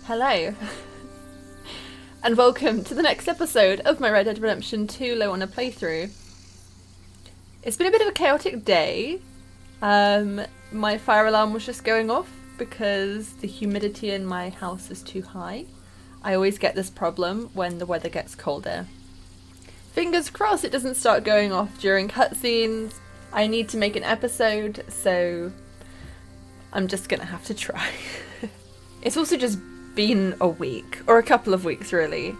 Hello, and welcome to the next episode of my Red Dead Redemption 2 low on a playthrough. It's been a bit of a chaotic day. My fire alarm was just going off because the humidity in my house is too high. I always get this problem when the weather gets colder. Fingers crossed it doesn't start going off during cutscenes. I need to make an episode, so I'm just gonna have to try. It's also just been a week, or a couple of weeks really.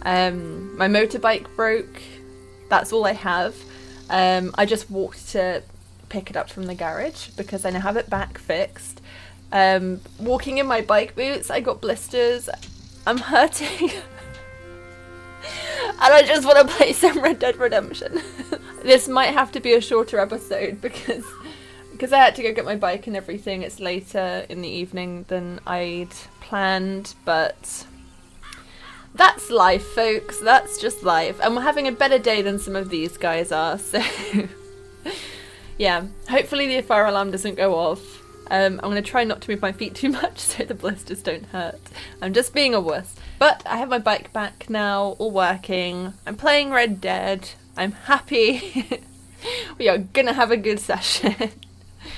My motorbike broke. That's all I have. I just walked to pick it up from the garage because I now have it back fixed. Walking in my bike boots, I got blisters. I'm hurting. And I just want to play some Red Dead Redemption. This might have to be a shorter episode because I had to go get my bike and everything. It's later in the evening than I'd planned, but that's life, folks. That's just life. And we're having a better day than some of these guys are, so yeah, hopefully the fire alarm doesn't go off. I'm going to try not to move my feet too much so the blisters don't hurt. I'm just being a wuss. But I have my bike back now, all working. I'm playing Red Dead. I'm happy. We are going to have a good session.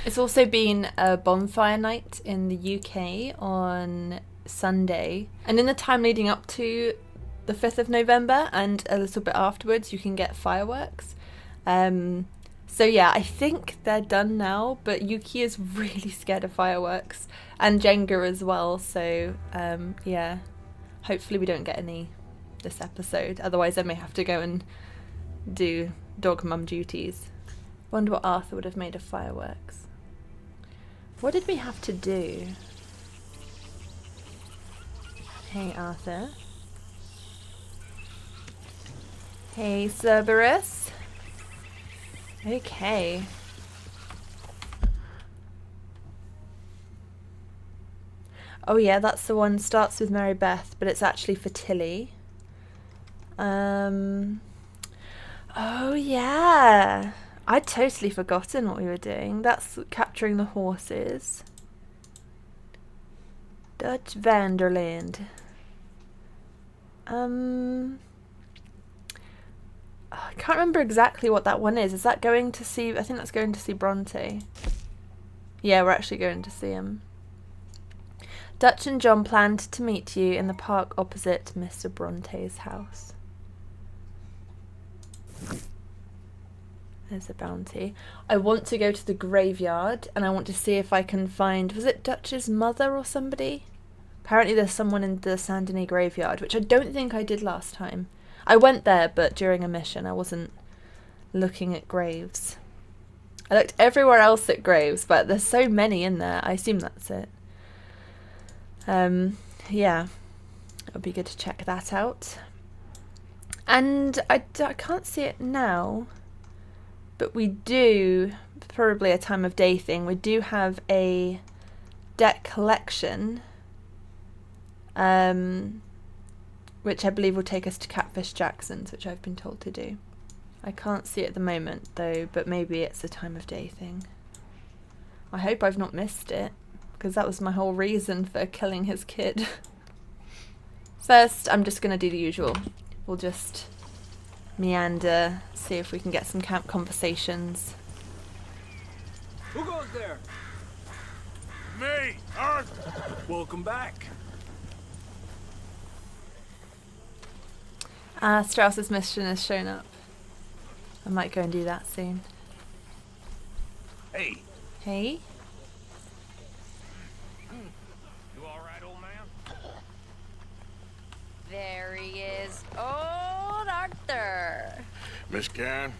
It's also been a bonfire night in the UK on Sunday. And in the time leading up to the 5th of November and a little bit afterwards, you can get fireworks. So yeah, I think they're done now, but Yuki is really scared of fireworks. And Jenga as well, so yeah. Hopefully we don't get any this episode. Otherwise I may have to go and do dog mum duties. Wonder what Arthur would have made of fireworks. What did we have to do? Hey Arthur. Hey Cerberus. Okay. Oh yeah, that's the one, starts with Mary Beth, but it's actually for Tilly. Oh yeah. I'd totally forgotten what we were doing. That's capturing the horses. Dutch Vanderland. I can't remember exactly what that one is. Is that going to see... I think that's going to see Bronte. Yeah, we're actually going to see him. Dutch and John planned to meet you in the park opposite Mr. Bronte's house. There's a bounty. I want to go to the graveyard and I want to see if I can find... Was it Dutch's mother or somebody? Apparently there's someone in the Saint Denis graveyard, which I don't think I did last time. I went there, but during a mission. I wasn't looking at graves. I looked everywhere else at graves, but there's so many in there. I assume that's it. Yeah. It would be good to check that out. And I can't see it now, but we do, probably a time of day thing, we do have a deck collection, which I believe will take us to Catfish Jackson's, which I've been told to do. I can't see it at the moment though, but maybe it's a time of day thing. I hope I've not missed it, because that was my whole reason for killing his kid. First, I'm just going to do the usual. We'll just meander, see if we can get some camp conversations. Who goes there? Me, Arthur. Welcome back. Strauss's mission has shown up. I might go and do that soon. Hey. Hey? You alright, old man? There he is, old Arthur. Miss Karen?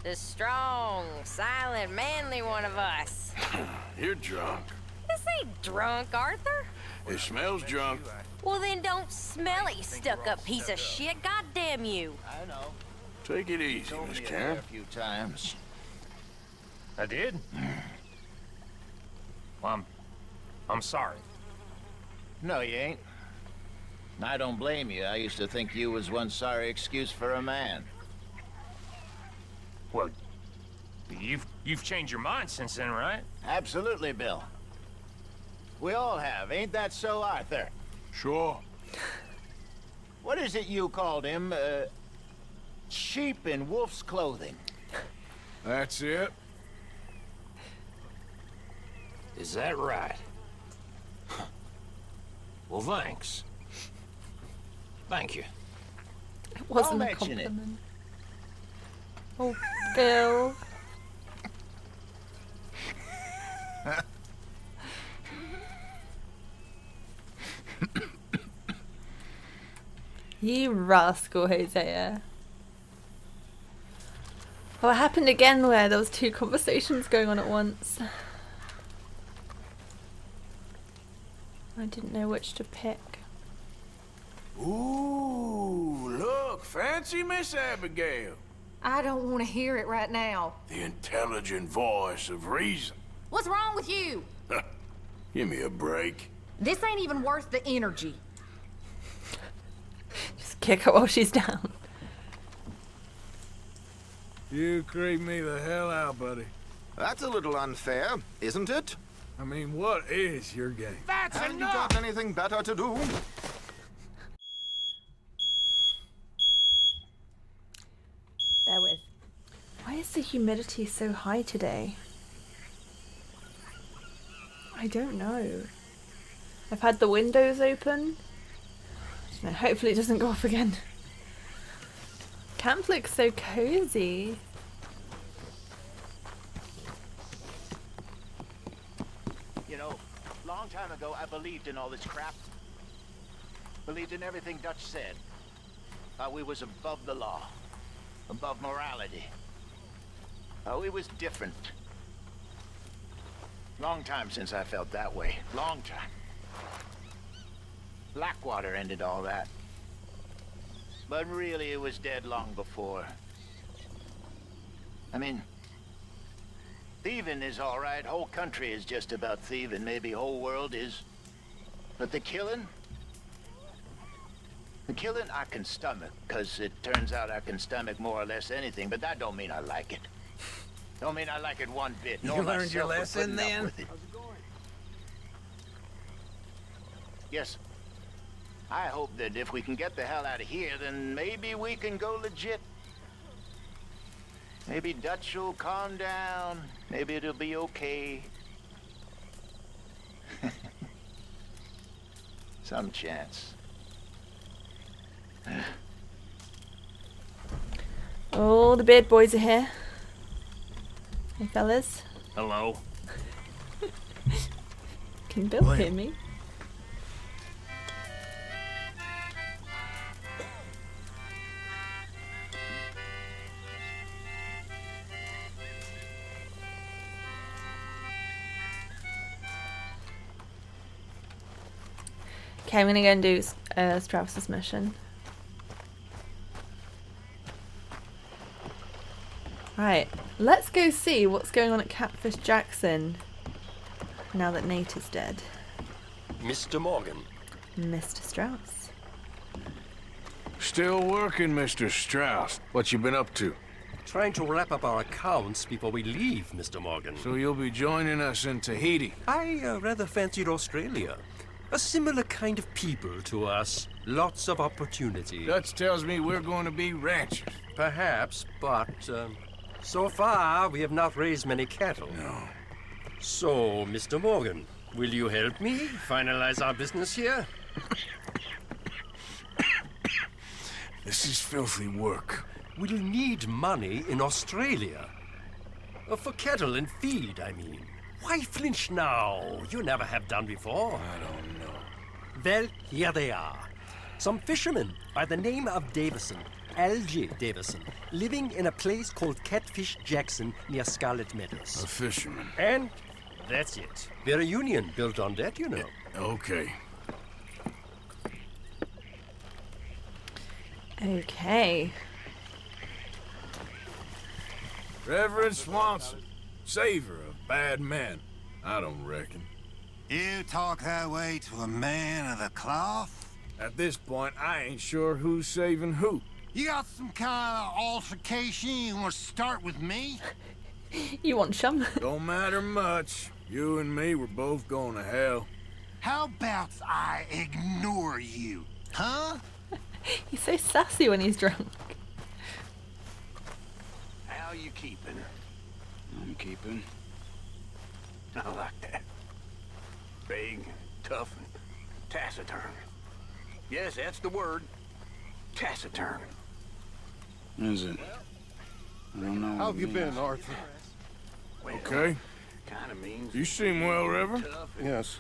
The strong, silent, manly one of us. You're drunk. This ain't drunk, Arthur. It smells drunk. Well, then don't smell it, you stuck-up piece of shit. God damn you. I know. Take it easy, Miss Karen. A few times. I did? Well, I'm sorry. No, you ain't. And I don't blame you. I used to think you was one sorry excuse for a man. Well, you've changed your mind since then, right? Absolutely, Bill. We all have. Ain't that so, Arthur? Sure. What is it you called him? Sheep in wolf's clothing. That's it. Is that right? Well, thanks. Thank you. It wasn't I'll a mention it. compliment. Oh, Bill. You rascal, Hosea. Oh, it happened again where there was two conversations going on at once. I didn't know which to pick. Ooh, look, fancy Miss Abigail. I don't want to hear it right now. The intelligent voice of reason. What's wrong with you? Give me a break. This ain't even worth the energy. Just kick her while she's down. You creep me the hell out, buddy. That's a little unfair, isn't it? I mean, what is your game? That's Have you enough! got anything better to do? Bear with. Why is the humidity so high today? I don't know. I've had the windows open. No, hopefully it doesn't go off again. Camp looks so cozy. You know, long time ago I believed in all this crap. Believed in everything Dutch said. How we was above the law. Above morality. How we was different. Long time since I felt that way. Long time. Blackwater ended all that. But really it was dead long before. I mean, thieving is all right. Whole country is just about thieving. Maybe whole world is. But the killing I can stomach, because it turns out I can stomach more or less anything, but that don't mean I like it. Don't mean I like it one bit. You learned your lesson then? Yes. I hope that if we can get the hell out of here, then maybe we can go legit. Maybe Dutch will calm down. Maybe it'll be okay. Some chance. Oh, the beard boys are here. Hey, fellas. Hello. Can Bill hear me? Okay, I'm gonna go and do Strauss's mission. Right, let's go see what's going on at Catfish Jackson now that Nate is dead. Mr. Morgan. Mr. Strauss. Still working, Mr. Strauss. What you been up to? Trying to wrap up our accounts before we leave, Mr. Morgan. So you'll be joining us in Tahiti? I rather fancied Australia. A similar kind of people to us. Lots of opportunity. Dutch tells me we're going to be ranchers. Perhaps, but so far we have not raised many cattle. No. So, Mr. Morgan, will you help me finalize our business here? This is filthy work. We'll need money in Australia. For cattle and feed, I mean. Why flinch now? You never have done before. I don't know. Well, here they are. Some fishermen by the name of Davison, L.J. Davison, living in a place called Catfish Jackson near Scarlet Meadows. A fisherman. And that's it. We're a union built on that, you know. Okay. Okay. Reverend Swanson, savior of bad men. I don't reckon. You talk that way to a man of the cloth? At this point, I ain't sure who's saving who. You got some kind of altercation you want to start with me? You want some? Don't matter much. You and me were both going to hell. How about I ignore you? Huh? He's so sassy when he's drunk. How you keeping? I'm keeping. I like that. Big, tough, and taciturn. Yes, that's the word. Taciturn. Is it? I don't know. How have you been, Arthur? Well, Okay. kinda means You seem well, River. tough and Yes.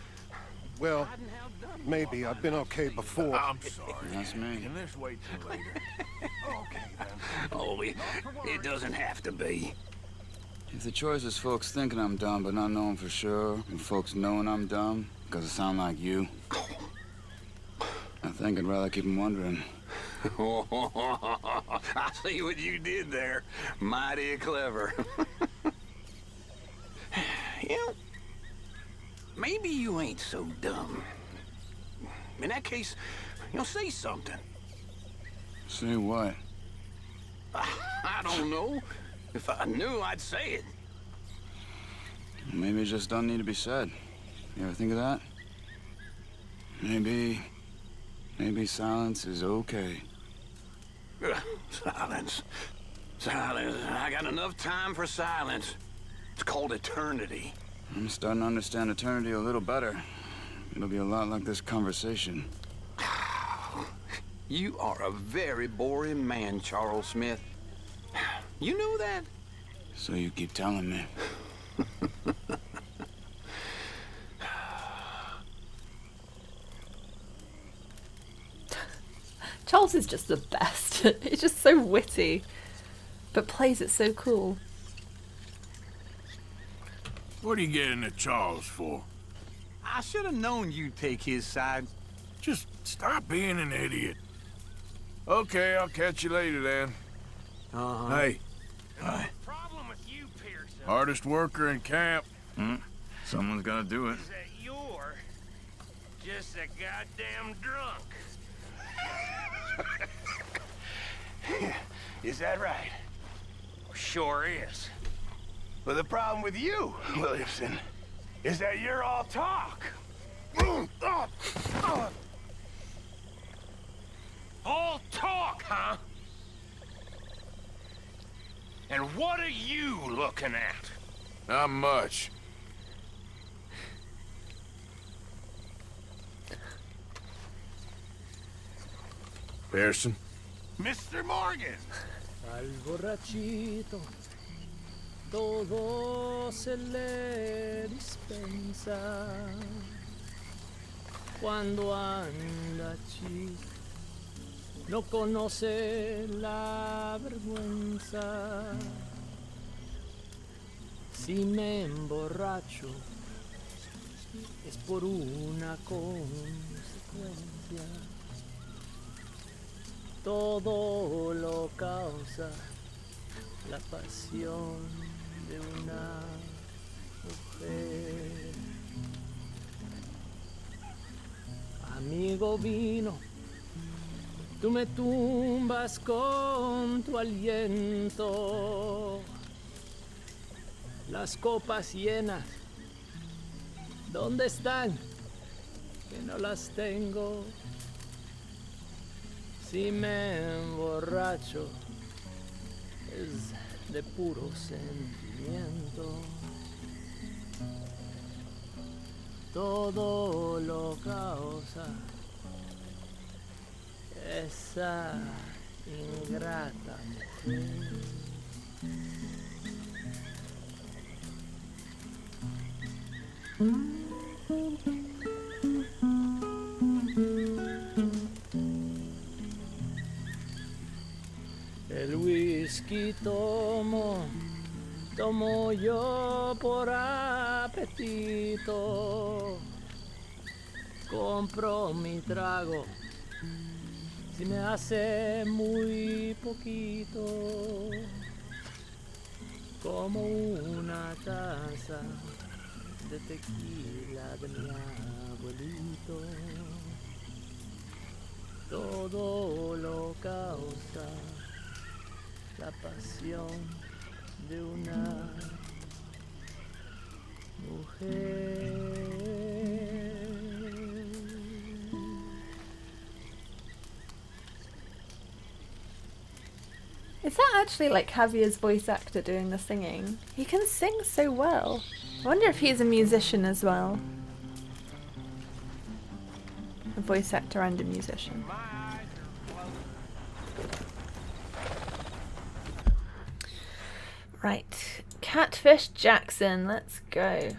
Well, maybe. I've been okay before. I'm sorry. That's me. Can this wait till later? Okay, then. oh, it doesn't have to be. If the choice is folks thinking I'm dumb but not knowing for sure, and folks knowing I'm dumb because I sound like you, I think I'd rather keep them wondering. I see what you did there. Mighty clever. You know, maybe you ain't so dumb. In that case, say something. Say what? I don't know. If I knew, I'd say it. Maybe it just doesn't need to be said. You ever think of that? Maybe silence is okay. Silence. Silence. I got enough time for silence. It's called eternity. I'm starting to understand eternity a little better. It'll be a lot like this conversation. You are a very boring man, Charles Smith. You know that? So you keep telling me. Charles is just the best. He's just so witty, but plays it so cool. What are you getting at Charles for? I should have known you'd take his side. Just stop being an idiot. Okay, I'll catch you later then. Hey. Hi. Problem with you, Pearson, Hardest worker in camp. Someone's gotta do it. is that you're just a goddamn drunk. Is that right? Sure is. But the problem with you, Williamson, is that you're all talk. All talk, huh? And what are you looking at? Not much. Pearson? Mr. Morgan! Al borrachito todo se le dispensa cuando anda chico, no conoce la vergüenza. Si me emborracho es por una consecuencia. Todo lo causa la pasión de una mujer. Amigo vino, tú me tumbas con tu aliento. Las copas llenas, ¿dónde están? Que no las tengo. Si me emborracho es de puro sentimiento. Todo lo causa esa ingrata mujer. El whisky tomo yo por apetito. Compro mi trago, si me hace muy poquito. Como una taza de tequila de mi abuelito. Todo lo causa la pasión de una mujer. Is that actually like Javier's voice actor doing the singing? He can sing so well. I wonder if he's a musician as well. A voice actor and a musician. Right. Catfish Jackson, let's go.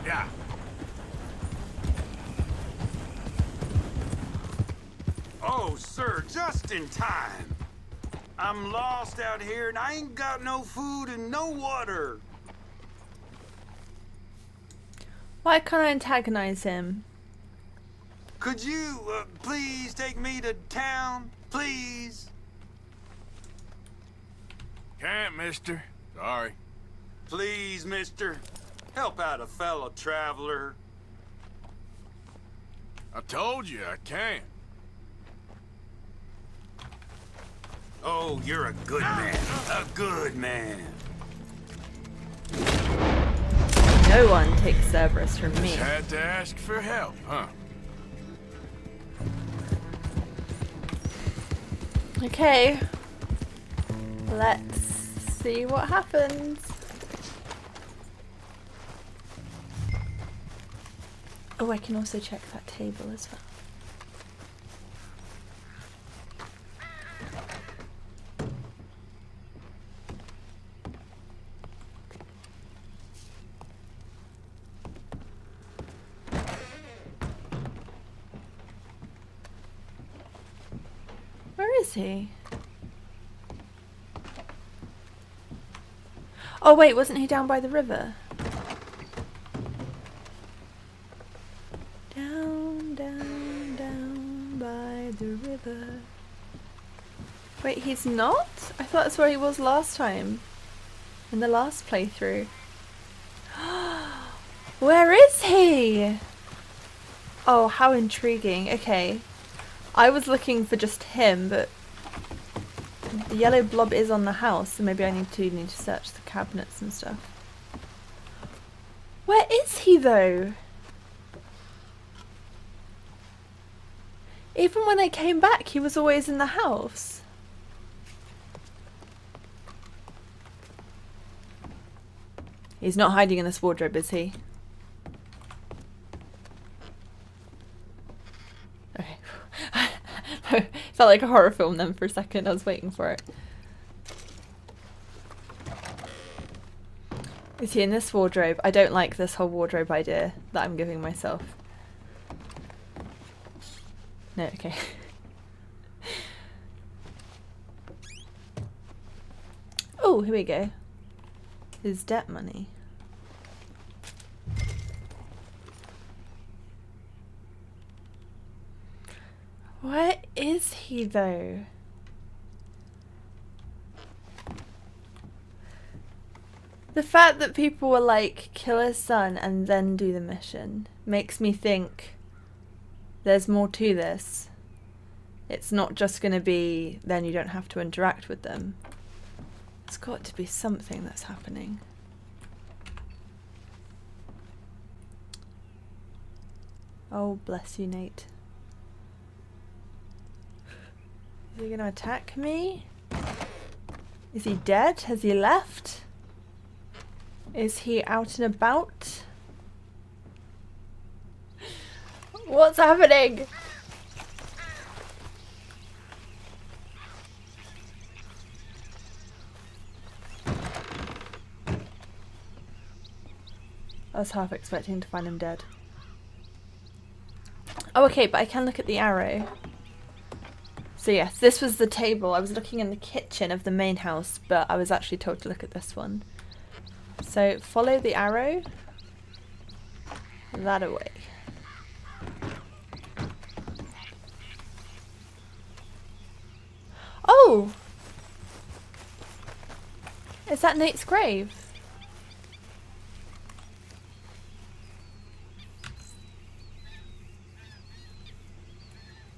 Yeah. Oh, sir, just in time. I'm lost out here and I ain't got no food and no water. Why can't I antagonize him? Could you, please take me to town, please? Can't, mister. Sorry. Please, mister. Help out a fellow traveler. I told you I can't. Oh, you're a good man. A good man. No one takes Cerberus from me. Just had to ask for help, huh? Okay. Let's see what happens. Oh, I can also check that table as well. Where is he? Oh wait, wasn't he down by the river? Down, down, down by the river. Wait, he's not? I thought that's where he was last time. In the last playthrough. Where is he? Oh, how intriguing. Okay. I was looking for just him, but the yellow blob is on the house, so maybe I need to search the cabinets and stuff. Where is he though? Even when I came back, he was always in the house. He's not hiding in this wardrobe, is he? Okay. Felt like a horror film then for a second. I was waiting for it. Is he in this wardrobe? I don't like this whole wardrobe idea that I'm giving myself. No, okay. Oh, here we go. His debt money. Where is he though? The fact that people were like, kill his son and then do the mission makes me think there's more to this. It's not just going to be then you don't have to interact with them. There's got to be something that's happening. Oh, bless you, Nate. Is he going to attack me? Is he dead? Has he left? Is he out and about? What's happening? I was half expecting to find him dead. Oh, okay, but I can look at the arrow. So yes, this was the table. I was looking in the kitchen of the main house, but I was actually told to look at this one. So follow the arrow. That away. Oh! Is that Nate's grave?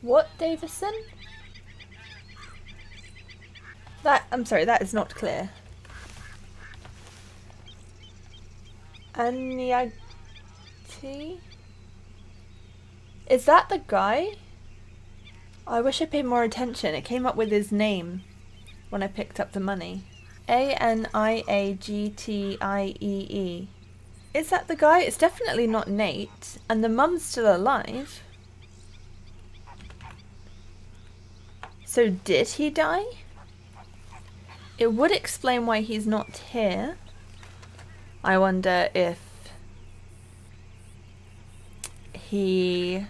What, Davison? I'm sorry, that is not clear. Aniagti? Is that the guy? Oh, I wish I paid more attention. It came up with his name when I picked up the money. Aniagtiee. Is that the guy? It's definitely not Nate. And the mum's still alive. So did he die? It would explain why he's not here. I wonder if he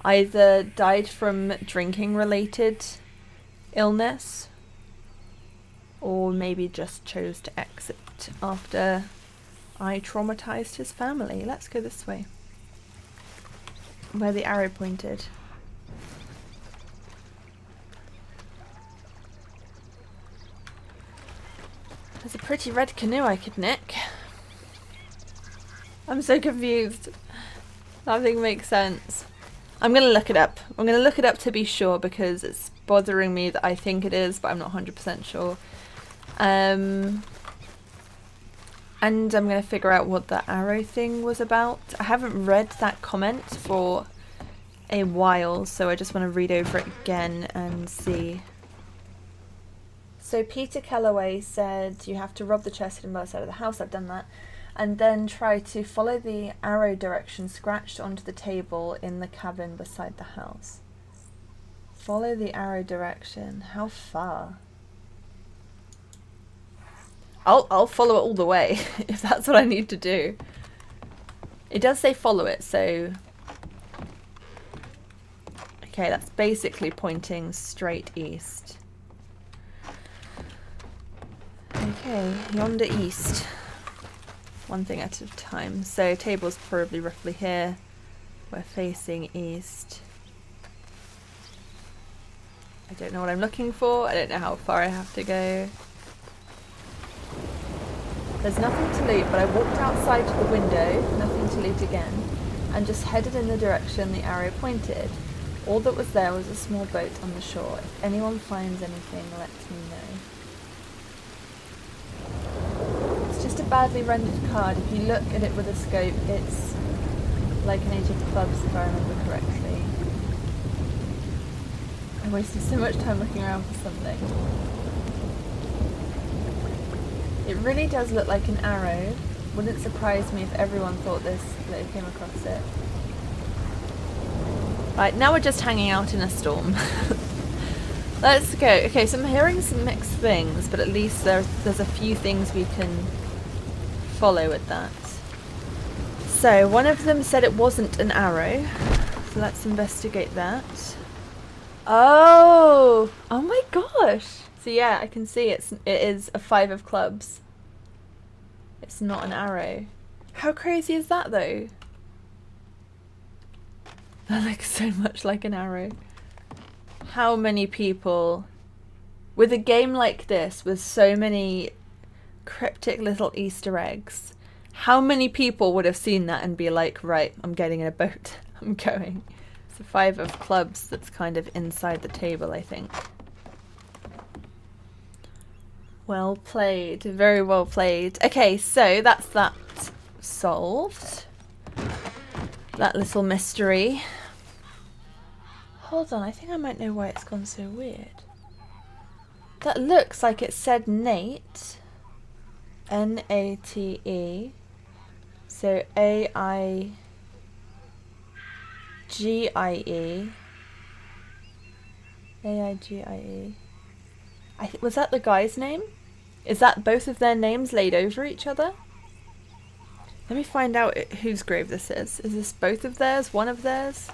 either died from drinking related illness or maybe just chose to exit after I traumatized his family. Let's go this way. Where the arrow pointed. There's a pretty red canoe I could nick. I'm so confused. Nothing makes sense. I'm going to look it up. I'm going to look it up to be sure because it's bothering me that I think it is, but I'm not 100% sure. And I'm going to figure out what the arrow thing was about. I haven't read that comment for a while, so I just want to read over it again and see. So Peter Kellaway said you have to rob the chest on the side of the house. I've done that. And then try to follow the arrow direction scratched onto the table in the cabin beside the house. Follow the arrow direction. How far? I'll follow it all the way if that's what I need to do. It does say follow it, so okay, that's basically pointing straight east. Okay, yonder east. One thing at a time. So table's probably roughly here. We're facing east. I don't know what I'm looking for. I don't know how far I have to go. There's nothing to loot, but I walked outside to the window, nothing to loot again, and just headed in the direction the arrow pointed. All that was there was a small boat on the shore. If anyone finds anything, let me know. It's just a badly rendered card. If you look at it with a scope, it's like an 8 of clubs, if I remember correctly. I wasted so much time looking around for something. It really does look like an arrow. Wouldn't surprise me if everyone thought this, that they came across it. Right, now we're just hanging out in a storm. Let's go. Okay, so I'm hearing some mixed things, but at least there's a few things we can follow with that. So, one of them said it wasn't an arrow. So let's investigate that. Oh! Oh my gosh! So yeah, I can see it is a 5 of clubs. It's not an arrow. How crazy is that though? That looks so much like an arrow. How many people, with a game like this, with so many cryptic little Easter eggs, how many people would have seen that and be like, right, I'm getting in a boat, I'm going. It's a 5 of clubs that's kind of inside the table, I think. Well played, very well played. Okay, so that's that solved. That little mystery. Hold on, I think I might know why it's gone so weird. That looks like it said Nate. N-A-T-E. So A-I-G-I-E. A-I-G-I-E. Was that the guy's name? Is that both of their names laid over each other? Let me find out whose grave this is. Is this both of theirs? One of theirs?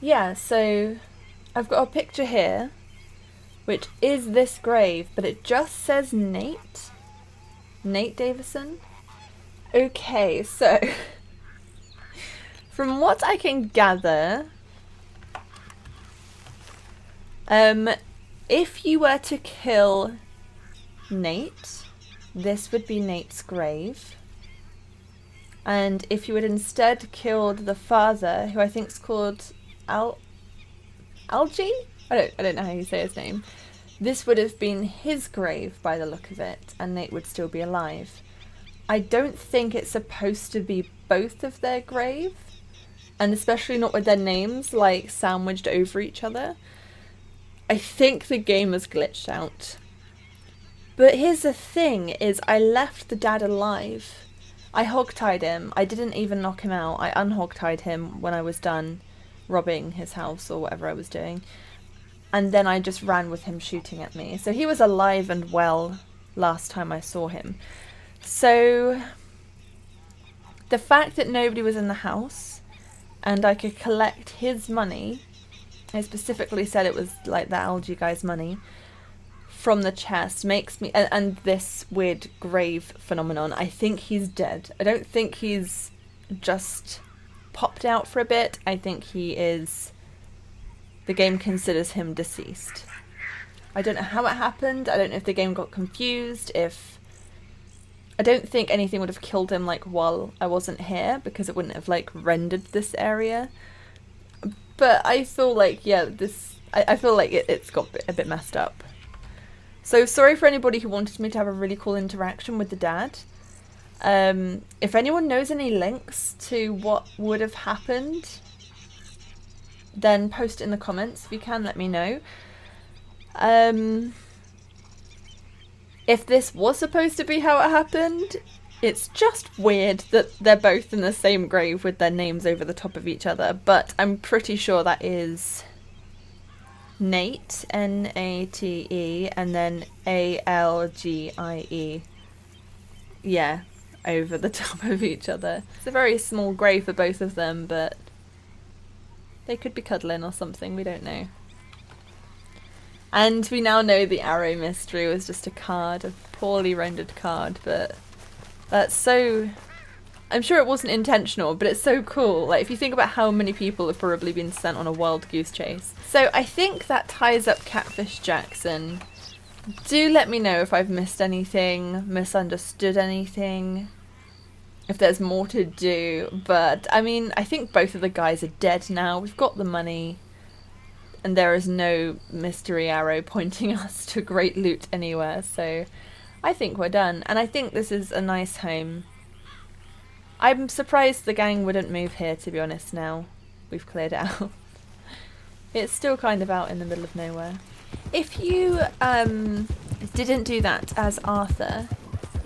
Yeah, so I've got a picture here, which is this grave, but it just says Nate. Nate Davison. Okay, so from what I can gather, if you were to kill Nate, this would be Nate's grave. And if you had instead killed the father, who I think is called Algie? I don't know how you say his name. This would have been his grave by the look of it, and Nate would still be alive. I don't think it's supposed to be both of their grave, and especially not with their names like sandwiched over each other. I think the game has glitched out. But here's the thing, is I left the dad alive. I hogtied him. I didn't even knock him out. I unhogtied him when I was done robbing his house or whatever I was doing. And then I just ran with him shooting at me. So he was alive and well last time I saw him. So the fact that nobody was in the house and I could collect his money, I specifically said it was like the algae guy's money, from the chest makes me, and this weird grave phenomenon, I think he's dead. I don't think he's just popped out for a bit. I think he is, the game considers him deceased. I don't know how it happened. I don't know if the game got confused, I don't think anything would have killed him like while I wasn't here, because it wouldn't have like rendered this area. But I feel like, yeah, I feel like it's got a bit messed up. So sorry for anybody who wanted me to have a really cool interaction with the dad. If anyone knows any links to what would have happened, then post it in the comments. If you can, let me know. If this was supposed to be how it happened, it's just weird that they're both in the same grave with their names over the top of each other, but I'm pretty sure that is Nate, N-A-T-E, and then A-L-G-I-E. Yeah, over the top of each other. It's a very small grave for both of them, but they could be cuddling or something, we don't know. And we now know the arrow mystery was just a card, a poorly rendered card, but that's so... I'm sure it wasn't intentional, but it's so cool. Like, if you think about how many people have probably been sent on a wild goose chase. So I think that ties up Catfish Jackson. Do let me know if I've missed anything, misunderstood anything, if there's more to do. But, I mean, I think both of the guys are dead now. We've got the money, and there is no mystery arrow pointing us to great loot anywhere. So I think we're done. And I think this is a nice home. I'm surprised the gang wouldn't move here, to be honest, now we've cleared it out. It's still kind of out in the middle of nowhere. If you didn't do that as Arthur,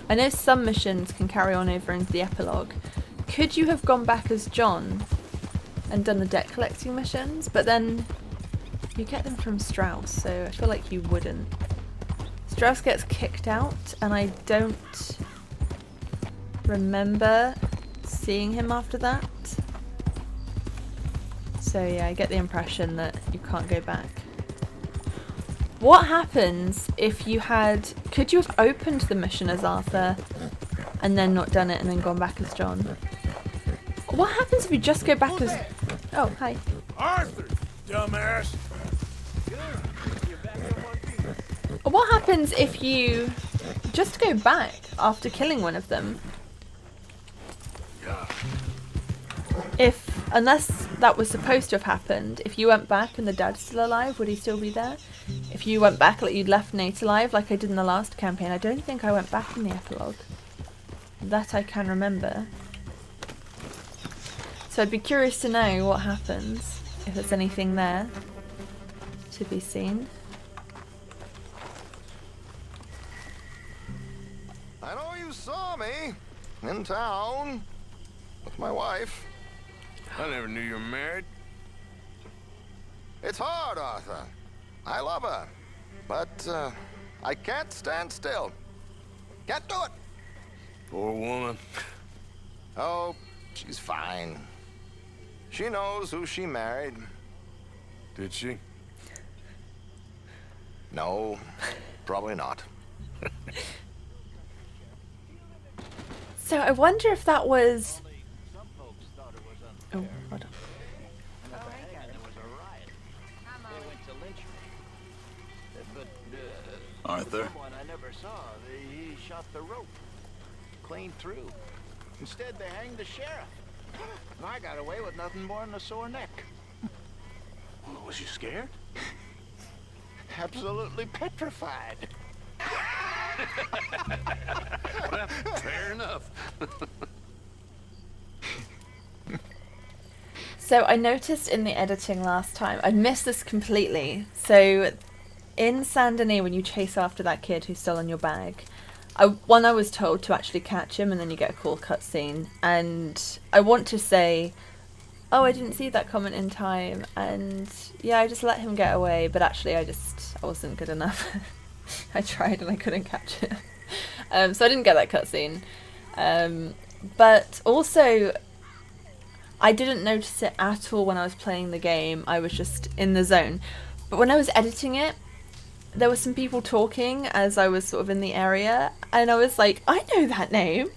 I know some missions can carry on over into the epilogue. Could you have gone back as John and done the debt collecting missions? But then you get them from Strauss, so I feel like you wouldn't. Strauss gets kicked out, and I don't remember seeing him after that. So yeah, I get the impression that you can't go back. What happens if you had... Could you have opened the mission as Arthur and then not done it and then gone back as John? What happens if you just go back as... Oh, hi. Arthur, dumbass! What happens if you just go back after killing one of them? Unless that was supposed to have happened, if you went back and the dad's still alive, would he still be there? If you went back like you'd left Nate alive, like I did in the last campaign, I don't think I went back in the epilogue. That I can remember. So I'd be curious to know what happens, if there's anything there to be seen. I know you saw me in town with my wife. I never knew you were married. It's hard, Arthur. I love her, but I can't stand still. Can't do it. Poor woman. Oh, she's fine. She knows who she married. Did she? No, probably not. So I wonder if that was... Oh, hold on. Arthur? Someone I never saw. He shot the rope clean through. Instead, they hanged the sheriff. And I got away with nothing more than a sore neck. Well, was you scared? Absolutely petrified. Well, fair enough. So I noticed in the editing last time, I'd missed this completely. So in Saint Denis, when you chase after that kid who's stolen your bag, I was told to actually catch him, and then you get a cool cutscene. And I want to say, oh, I didn't see that comment in time, and yeah, I just let him get away. But actually, I wasn't good enough. I tried and I couldn't catch it. So I didn't get that cutscene. But also, I didn't notice it at all when I was playing the game. I was just in the zone. But when I was editing it, there were some people talking as I was sort of in the area, and I was like, I know that name,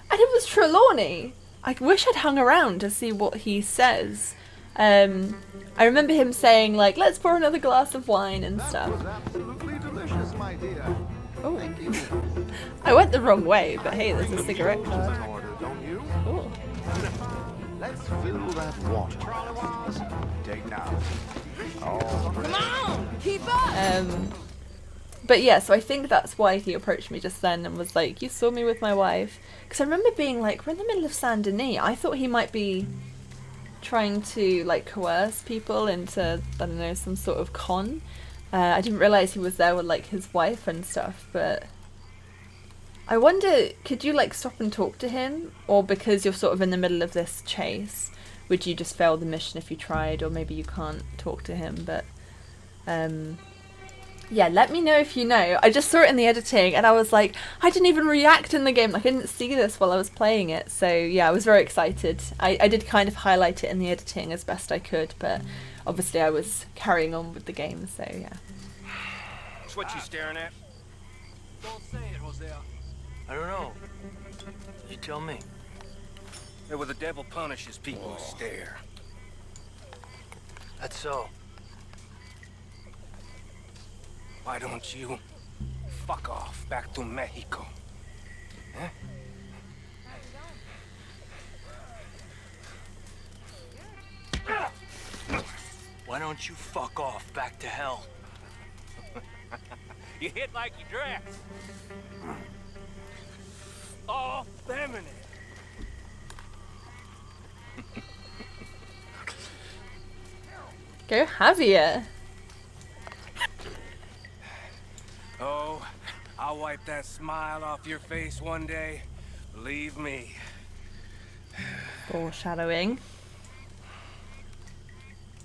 and it was Trelawney. I wish I'd hung around to see what he says. I remember him saying, like, let's pour another glass of wine and stuff. That was absolutely delicious, my dear. Oh. Thank you. I went the wrong way, but hey, there's a cigarette An card. order, don't you? Oh. Let's fill that water. Take now. Oh, Come on, keep up. But yeah, so I think that's why he approached me just then and was like, you saw me with my wife. Because I remember being like, we're in the middle of Saint Denis. I thought he might be trying to like coerce people into, I don't know, some sort of con. I didn't realise he was there with like his wife and stuff, but I wonder, could you like stop and talk to him? Or because you're sort of in the middle of this chase, would you just fail the mission if you tried? Or maybe you can't talk to him, but yeah, let me know if you know. I just saw it in the editing and I was like, I didn't even react in the game. Like, I didn't see this while I was playing it. So yeah, I was very excited. I did kind of highlight it in the editing as best I could, but obviously I was carrying on with the game, so yeah. That's what you staring at? Don't say it, Hosea. I don't know. You tell me. Yeah, well, the devil punishes people who stare. That's so. Why don't you fuck off back to Mexico? Huh? Why don't you fuck off back to hell? You hit like you dress. All feminine. Go Javier. Oh, I'll wipe that smile off your face one day. Believe me. Foreshadowing.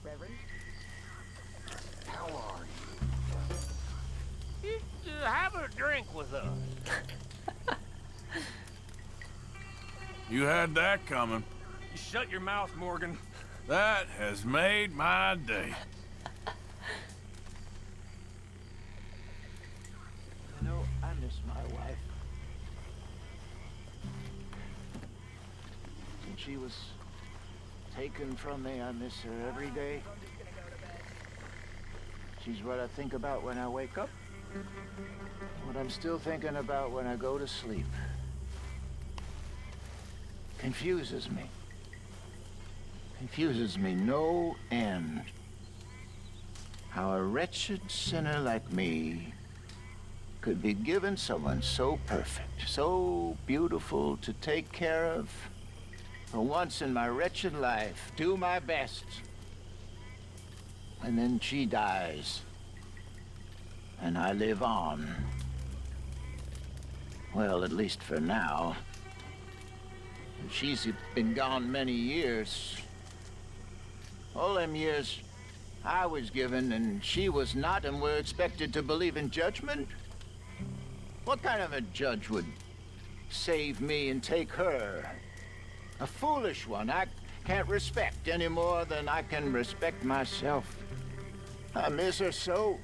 Reverend? How are you? Have a drink with us. You had that coming. You shut your mouth, Morgan. That has made my day. You know, I miss my wife. Since she was taken from me, I miss her every day. She's what I think about when I wake up. What I'm still thinking about when I go to sleep. Confuses me. Confuses me no end. How a wretched sinner like me could be given someone so perfect, so beautiful to take care of. For once in my wretched life, do my best. And then she dies. And I live on. Well, at least for now. She's been gone many years. All them years I was given and she was not, and we're expected to believe in judgment? What kind of a judge would save me and take her? A foolish one I can't respect any more than I can respect myself. I miss her so.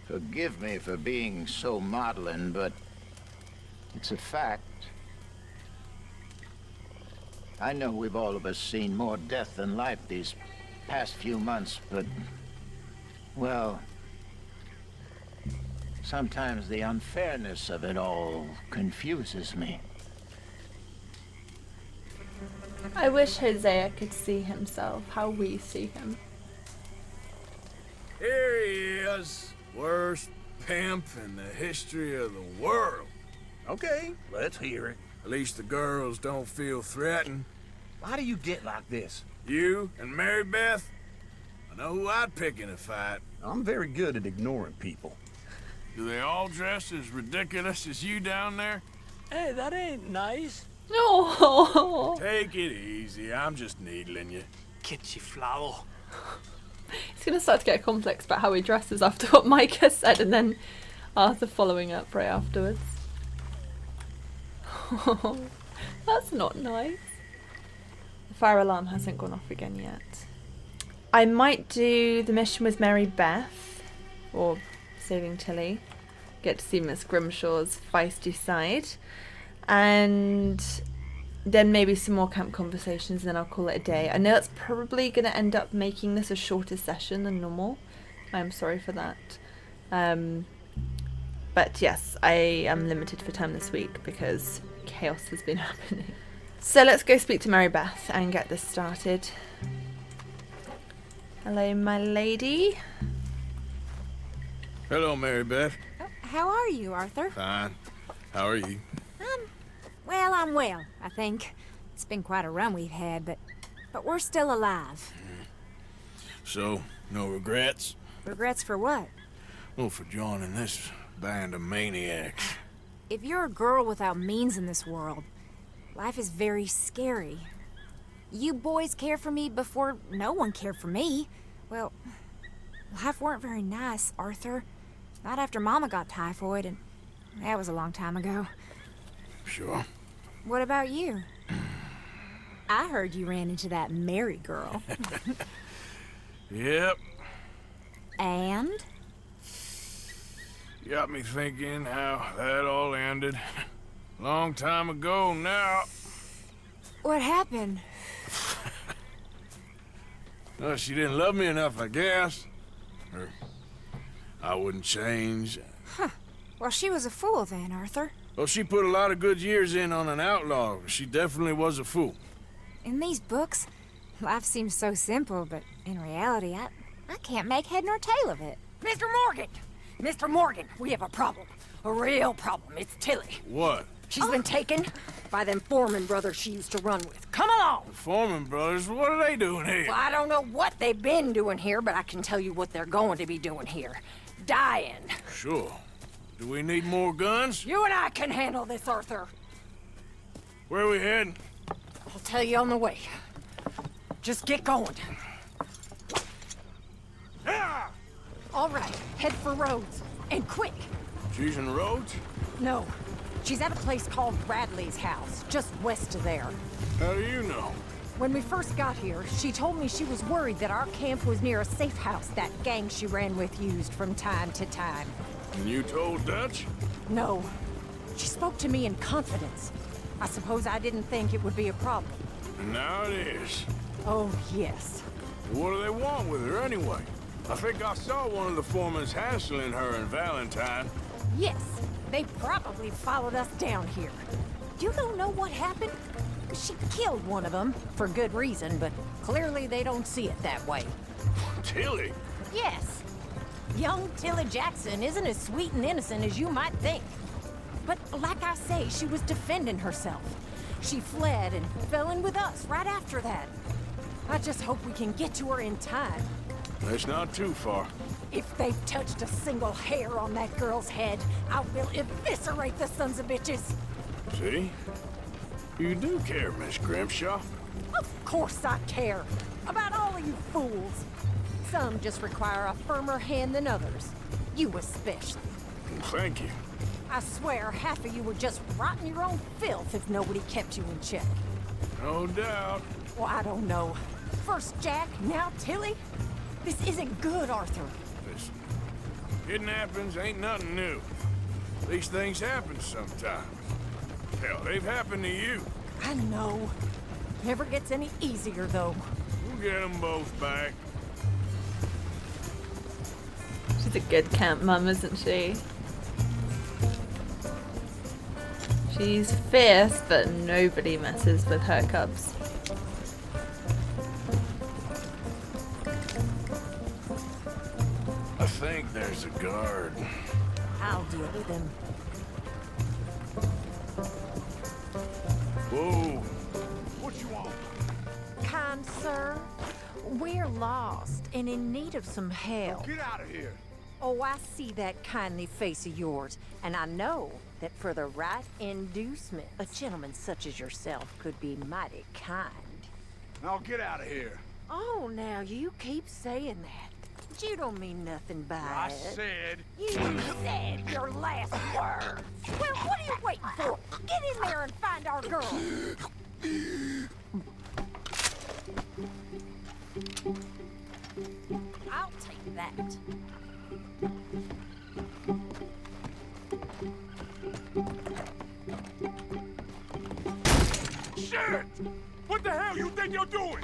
Forgive me for being so maudlin, but it's a fact. I know we've all of us seen more death than life these past few months, but, well, sometimes the unfairness of it all confuses me. I wish Hosea could see himself how we see him. Here he is. Worst pimp in the history of the world. Okay, let's hear it. At least the girls don't feel threatened. Why do you get like this? You and Mary Beth? I know who I'd pick in a fight. I'm very good at ignoring people. Do they all dress as ridiculous as you down there? Hey, that ain't nice. No. Take it easy. I'm just needling you. Kitschy Flibble. He's gonna start to get a complex about how he dresses after what Mike has said, and then Arthur following up right afterwards. That's not nice. The fire alarm hasn't gone off again yet. I might do the mission with Mary Beth, or saving Tilly. Get to see Miss Grimshaw's feisty side. And then maybe some more camp conversations, and then I'll call it a day. I know that's probably going to end up making this a shorter session than normal. I'm sorry for that. But yes, I am limited for time this week because chaos has been happening. So let's go speak to Mary Beth and get this started. Hello, my lady. Hello, Mary Beth. How are you, Arthur? Fine. How are you? Well, I'm well, I think. It's been quite a run we've had, but we're still alive. So, no regrets? Regrets for what? Well, for joining this band of maniacs. If you're a girl without means in this world, life is very scary. You boys cared for me before no one cared for me. Well, life weren't very nice, Arthur. Not after Mama got typhoid, and that was a long time ago. Sure. What about you? I heard you ran into that Mary girl. Yep. And? Got me thinking how that all ended. Long time ago now. What happened? Well, she didn't love me enough, I guess. Or I wouldn't change. Huh. Well, she was a fool then, Arthur. Well, she put a lot of good years in on an outlaw. She definitely was a fool. In these books, life seems so simple, but in reality, I can't make head nor tail of it. Mr. Morgan! Mr. Morgan, we have a problem. A real problem. It's Tilly. What? She's been taken by them Foreman brothers she used to run with. Come along! The Foreman brothers? What are they doing here? Well, I don't know what they've been doing here, but I can tell you what they're going to be doing here. Dying. Sure. Do we need more guns? You and I can handle this, Arthur. Where are we heading? I'll tell you on the way. Just get going. Ah! All right, head for Rhodes. And quick. She's in Rhodes? No. She's at a place called Bradley's house, just west of there. How do you know? When we first got here, she told me she was worried that our camp was near a safe house that gang she ran with used from time to time. And you told Dutch? No. She spoke to me in confidence. I suppose I didn't think it would be a problem. And now it is. Oh, yes. What do they want with her anyway? I think I saw one of the foremans hassling her and Valentine. Yes. They probably followed us down here. You don't know what happened? She killed one of them, for good reason, but clearly they don't see it that way. Tilly? Yes. Young Tilly Jackson isn't as sweet and innocent as you might think. But like I say, she was defending herself. She fled and fell in with us right after that. I just hope we can get to her in time. That's not too far. If they've touched a single hair on that girl's head, I will eviscerate the sons of bitches. See? You do care, Miss Grimshaw. Of course I care. About all of you fools. Some just require a firmer hand than others. You especially. Thank you. I swear half of you would just rot in your own filth if nobody kept you in check. No doubt. Well, I don't know. First Jack, now Tilly? This isn't good, Arthur. Listen, kidnappings ain't nothing new. These things happen sometimes. Hell, they've happened to you. I know. Never gets any easier, though. We'll get them both back. She's a good camp mum, isn't she? She's fierce, but nobody messes with her cubs. I think there's a guard. I'll deal with him. you want? Kind sir, we're lost and in need of some help. Get out of here. Oh, I see that kindly face of yours, and I know that for the right inducement, a gentleman such as yourself could be mighty kind. Now get out of here. Oh, now you keep saying that. You don't mean nothing by I it. said. You said your last word. Well, what are you waiting for? Get in there and find our girl. I'll take that. Shit! What the hell you think you're doing?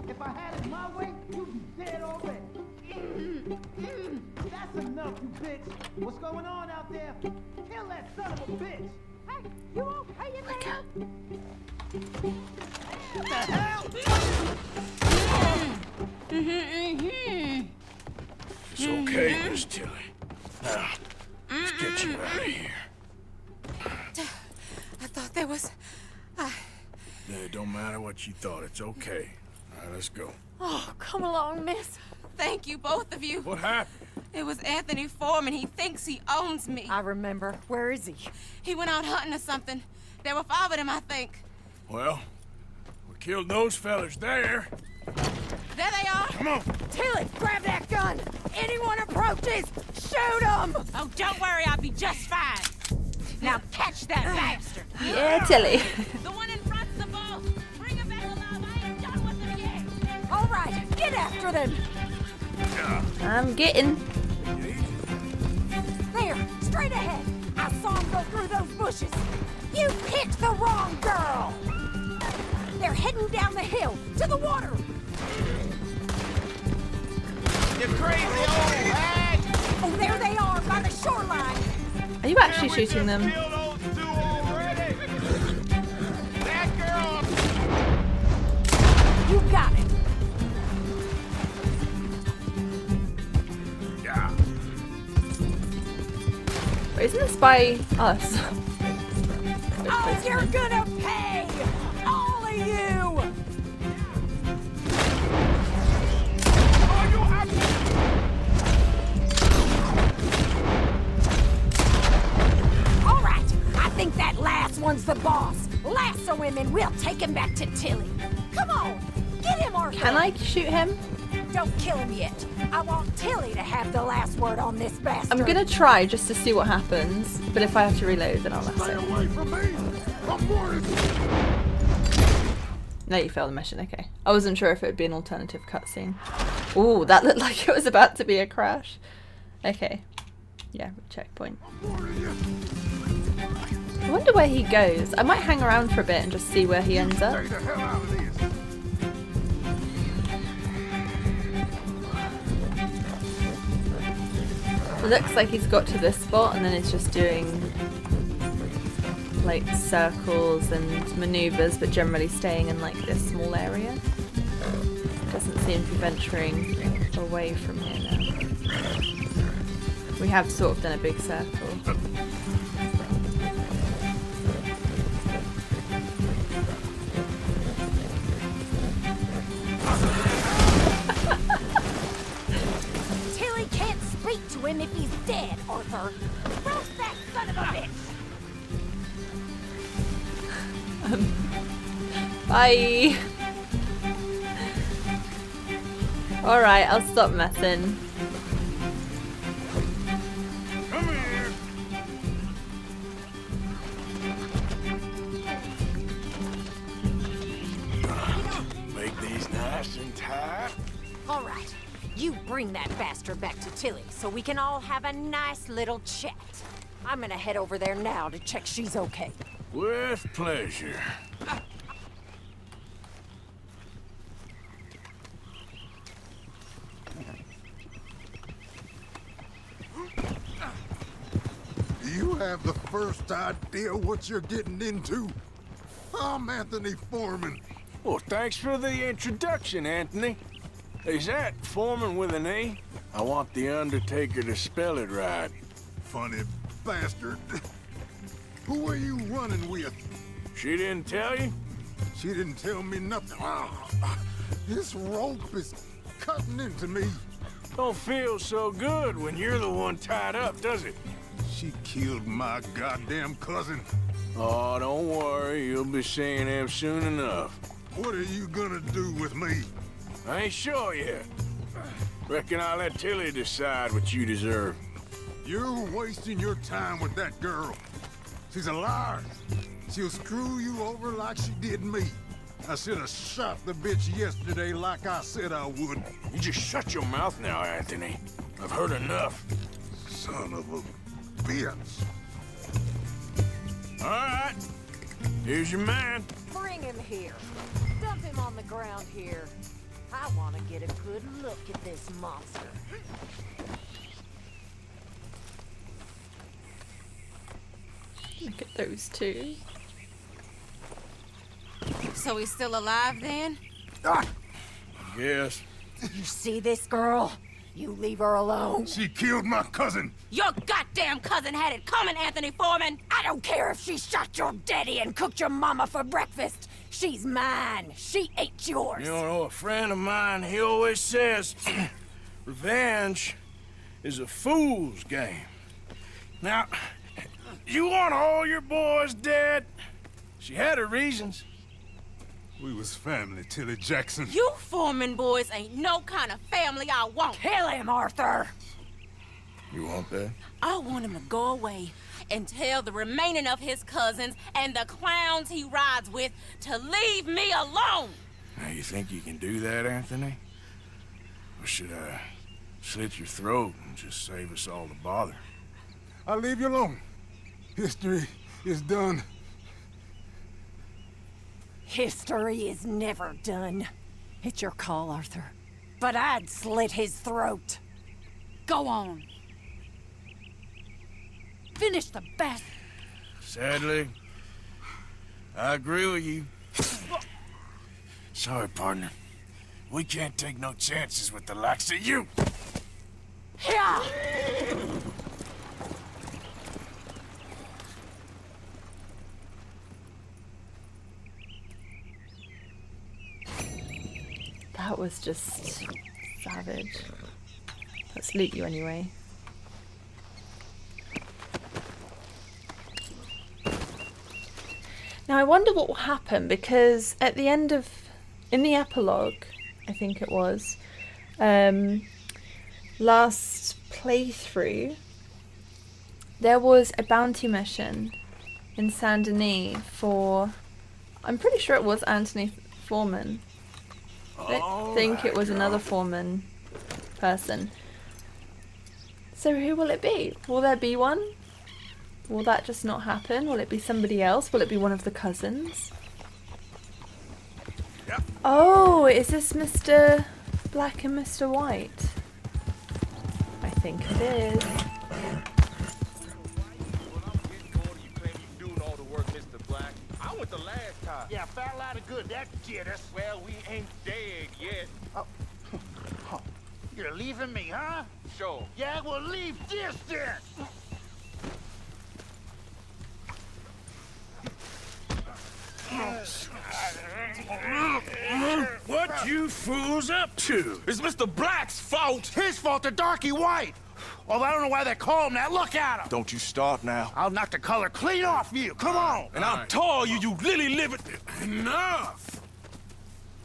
If I had it my way, you'd be dead already. That's enough, you bitch. What's going on out there? Kill that son of a bitch. Hey, you okay in there? What the hell? It's okay, Miss Tilly. Now, let's get you out of here. I thought there was... Yeah, it don't matter what you thought. It's okay. All right, let's go. Oh, come along, miss. Thank you, both of you. What happened? It was Anthony Foreman. He thinks he owns me. I remember. Where is he? He went out hunting or something. There were 5 of them, I think. Well, we killed those fellas there. There they are. Come on. Tilly, grab that gun. Anyone approaches, shoot them. Oh, don't worry. I'll be just fine. Now catch that bastard. Yeah, Tilly. The one in front's the boss. Bring him back alive. I ain't done with them yet. All right, get after them. I'm getting. There, straight ahead. I saw him go through those bushes. You picked the wrong girl. They're heading down the hill to the water. You crazy old hag! Oh, there they are by the shoreline. Are you actually shooting them? That girl! You got it. Yeah. Wait, isn't this by us? Oh, you're gonna pay! All of you! All right, I think that last one's the boss. Lasso him and we'll take him back to Tilly. Come on, get him, Arthur. Can I shoot him? Don't kill him yet. I want Tilly to have the last word on this bastard. I'm gonna try just to see what happens, but if I have to reload, then I'll let Stay it. away from me! I'm warning you! No, you failed the mission, okay. I wasn't sure if it would be an alternative cutscene. Ooh, that looked like it was about to be a crash. Okay. Yeah, checkpoint. I wonder where he goes. I might hang around for a bit and just see where he ends up. Stay the hell out of this! It looks like he's got to this spot and then he's just doing like circles and maneuvers, but generally staying in like this small area. Doesn't seem to be venturing away from here now. We have sort of done a big circle. Tilly can't speak to him if he's dead, Arthur. Roast that son of a bitch! Bye! Alright, I'll stop messing. Come here! Make these nice and tight. All right, you bring that bastard back to Tilly so we can all have a nice little chat. I'm gonna head over there now to check she's okay. With pleasure. Do you have the first idea what you're getting into? I'm Anthony Foreman. Well, thanks for the introduction, Anthony. Is that Foreman with an E? I want the Undertaker to spell it right. Funny bastard. Who are you running with? She didn't tell you? She didn't tell me nothing. This rope is cutting into me. Don't feel so good when you're the one tied up, does it? She killed my goddamn cousin. Oh, don't worry. You'll be seeing him soon enough. What are you gonna do with me? I ain't sure yet. Reckon I'll let Tilly decide what you deserve. You're wasting your time with that girl. She's a liar. She'll screw you over like she did me. I should have shot the bitch yesterday like I said I would. You just shut your mouth now, Anthony. I've heard enough. Son of a bitch. All right. Here's your man. Bring him here. Dump him on the ground here. I want to get a good look at this monster. Look at those two. So he's still alive then? Yes. You see this girl? You leave her alone. She killed my cousin. Your goddamn cousin had it coming, Anthony Foreman! I don't care if she shot your daddy and cooked your mama for breakfast. She's mine. She ate yours. You know, a friend of mine, he always says, revenge is a fool's game. Now, you want all your boys dead? She had her reasons. We was family, Tilly Jackson. You Foreman boys ain't no kind of family I want. Kill him, Arthur. You want that? I want him to go away and tell the remaining of his cousins and the clowns he rides with to leave me alone. Now, you think you can do that, Anthony? Or should I slit your throat and just save us all the bother? I'll leave you alone. History is done. History is never done. It's your call, Arthur. But I'd slit his throat. Go on. Finish the best. Sadly, I agree with you. Sorry, partner. We can't take no chances with the likes of you. Yeah. That was just savage. Let's loot you anyway. Now I wonder what will happen, because at the end of, in the epilogue, I think it was, last playthrough, there was a bounty mission in Saint Denis for, I'm pretty sure it was Anthony Foreman. I don't think it was another Foreman person. So who will it be? Will there be one? Will that just not happen? Will it be somebody else? Will it be one of the cousins? Yep. Oh, is this Mr. Black and Mr. White? I think it is. Yeah, found a lot of good, that did us. Well, we ain't dead yet. Oh. You're leaving me, huh? Sure. Yeah, well, leave this then. What you fools up to? It's Mr. Black's fault. His fault, the darky white. Although I don't know why they call him that. Look at him. Don't you start now. I'll knock the color clean off you. Come on. And I'll tell you, you lily livered. Enough!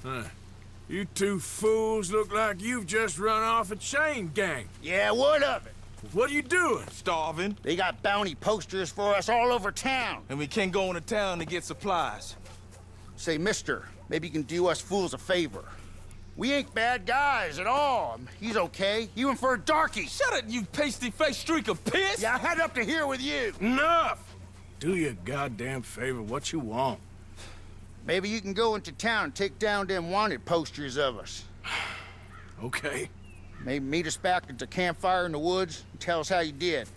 Huh. You two fools look like you've just run off a chain gang. Yeah, what of it? What are you doing? Starving. They got bounty posters for us all over town. And we can't go into town to get supplies. Say, mister, maybe you can do us fools a favor. We ain't bad guys at all. He's okay. Even for a darky. Shut it, you pasty-faced streak of piss! Yeah, I had up to here with you. Enough! Do your goddamn favor. What you want? Maybe you can go into town and take down them wanted posters of us. Okay. Maybe meet us back at the campfire in the woods and tell us how you did.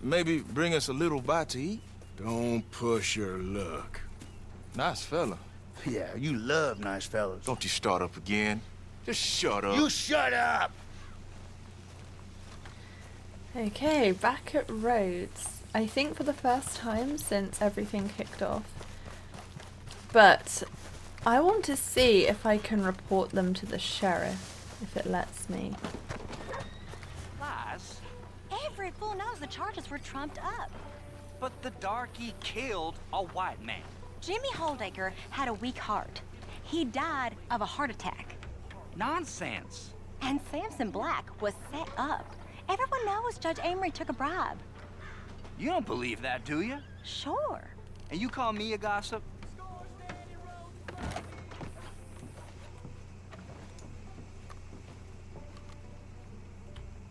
Maybe bring us a little bite to eat. Don't push your luck. Nice fella. Yeah, you love nice fellas. Don't you start up again. Just shut up. You shut up! Okay, back at Rhodes. I think for the first time since everything kicked off. But I want to see if I can report them to the sheriff, if it lets me. Lies? Every fool knows the charges were trumped up. But the darky killed a white man. Jimmy Holdacre had a weak heart. He died of a heart attack. Nonsense. And Samson Black was set up. Everyone knows Judge Amory took a bribe. You don't believe that, do you? Sure. And you call me a gossip?